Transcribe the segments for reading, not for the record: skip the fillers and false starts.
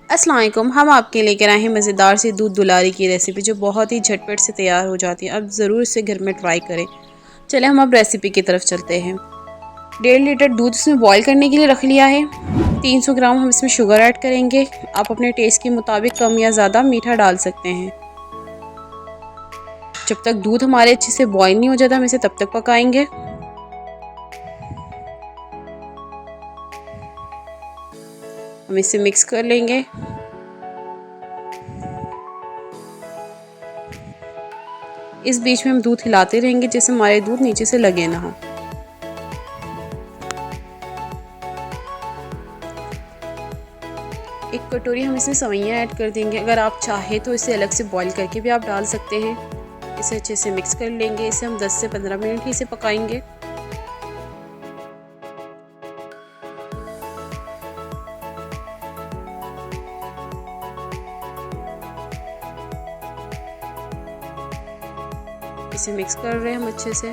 अस्सलाम वालेकुम। हम आपके लेकर आए हैं मज़ेदार सी दूध दुलारी की रेसिपी जो बहुत ही झटपट से तैयार हो जाती है। अब ज़रूर इसे घर में ट्राई करें। चले हम अब रेसिपी की तरफ चलते हैं। 1.5 लीटर दूध इसमें बॉईल करने के लिए रख लिया है। 300 ग्राम हम इसमें शुगर ऐड करेंगे। आप अपने टेस्ट के मुताबिक कम या ज़्यादा मीठा डाल सकते हैं। जब तक दूध हमारे अच्छे से बॉईल नहीं हो जाता हम इसे तब तक पकाएंगे। हम इसे मिक्स कर लेंगे। इस बीच में हम दूध हिलाते रहेंगे जिससे हमारे दूध नीचे से लगे ना हो। एक कटोरी हम इसमें सेवइयां ऐड कर देंगे। अगर आप चाहे तो इसे अलग से बॉईल करके भी आप डाल सकते हैं। इसे अच्छे से मिक्स कर लेंगे। इसे हम 10 से 15 मिनट ही इसे पकाएंगे। इसे मिक्स कर रहे हैं हम अच्छे से।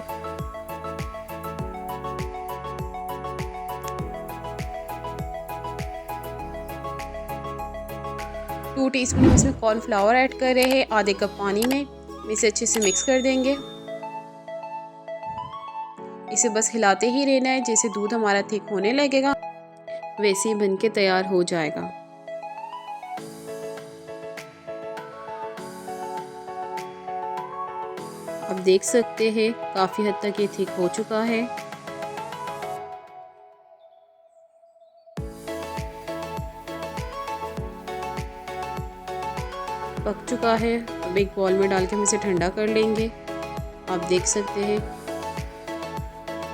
टू टीस्पून हम इसमें कॉर्नफ्लावर ऐड कर रहे हैं आधे कप पानी में। इसे अच्छे से मिक्स कर देंगे। इसे बस हिलाते ही रहना है। जैसे दूध हमारा थिक होने लगेगा वैसे ही बनके तैयार हो जाएगा। आप देख सकते हैं काफ़ी हद तक ये थिक हो चुका है। पक चुका है। अब एक बॉल में डाल के हम इसे ठंडा कर लेंगे। आप देख सकते हैं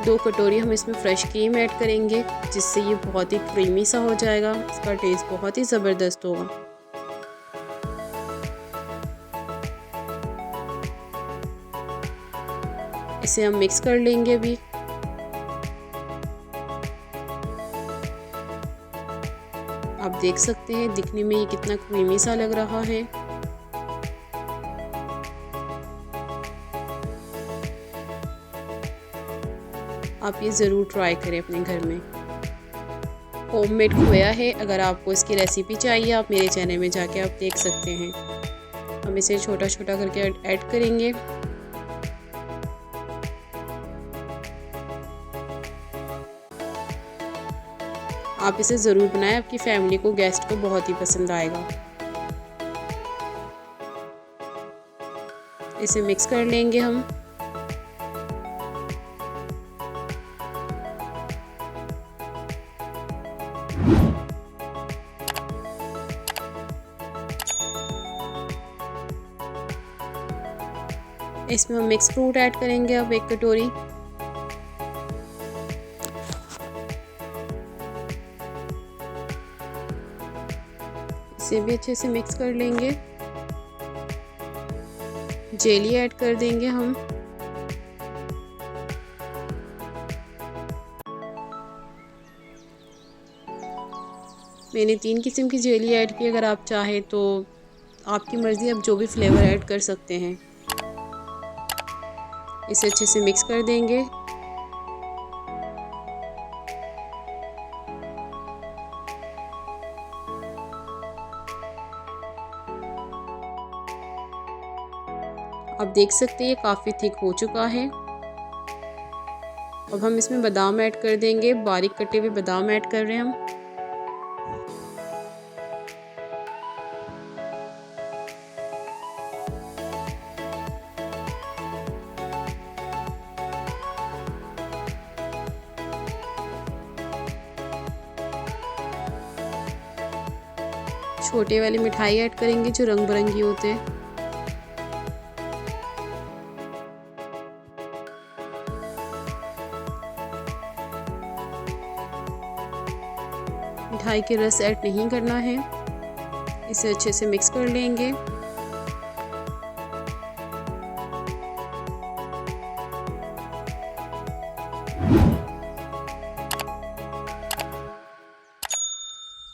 2 कटोरी हम इसमें फ्रेश क्रीम ऐड करेंगे जिससे ये बहुत ही क्रीमी सा हो जाएगा। इसका टेस्ट बहुत ही ज़बरदस्त होगा। इसे हम मिक्स कर लेंगे अभी। आप देख सकते हैं दिखने में ये कितना क्रीमी सा लग रहा है। आप ये ज़रूर ट्राई करें अपने घर में। होममेड खोया है। अगर आपको इसकी रेसिपी चाहिए आप मेरे चैनल में जाके आप देख सकते हैं। हम इसे छोटा छोटा करके ऐड करेंगे। आप इसे ज़रूर बनाएं। आपकी फैमिली को गेस्ट को बहुत ही पसंद आएगा। इसे मिक्स कर लेंगे हम। इसमें हम मिक्स फ्रूट ऐड करेंगे अब 1 कटोरी। इसे भी अच्छे से मिक्स कर लेंगे। जेली ऐड कर देंगे हम। मैंने 3 किस्म की जेली ऐड की। अगर आप चाहें तो आपकी मर्ज़ी, आप जो भी फ्लेवर ऐड कर सकते हैं। इसे अच्छे से मिक्स कर देंगे। आप देख सकते हैं ये काफ़ी थिक हो चुका है। अब हम इसमें बादाम ऐड कर देंगे। बारीक कटे हुए बादाम ऐड कर रहे हैं हम। छोटे वाली मिठाई ऐड करेंगे जो रंग बिरंगी होते हैं। मिठाई के रस ऐड नहीं करना है। इसे अच्छे से मिक्स कर लेंगे।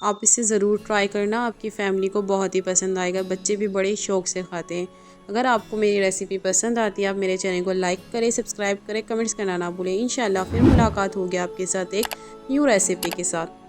आप इसे ज़रूर ट्राई करना। आपकी फैमिली को बहुत ही पसंद आएगा। बच्चे भी बड़े शौक़ से खाते हैं। अगर आपको मेरी रेसिपी पसंद आती है आप मेरे चैनल को लाइक करें, सब्सक्राइब करें, कमेंट्स करना ना भूलें। इंशाल्लाह फिर मुलाकात होगी आपके साथ एक न्यू रेसिपी के साथ।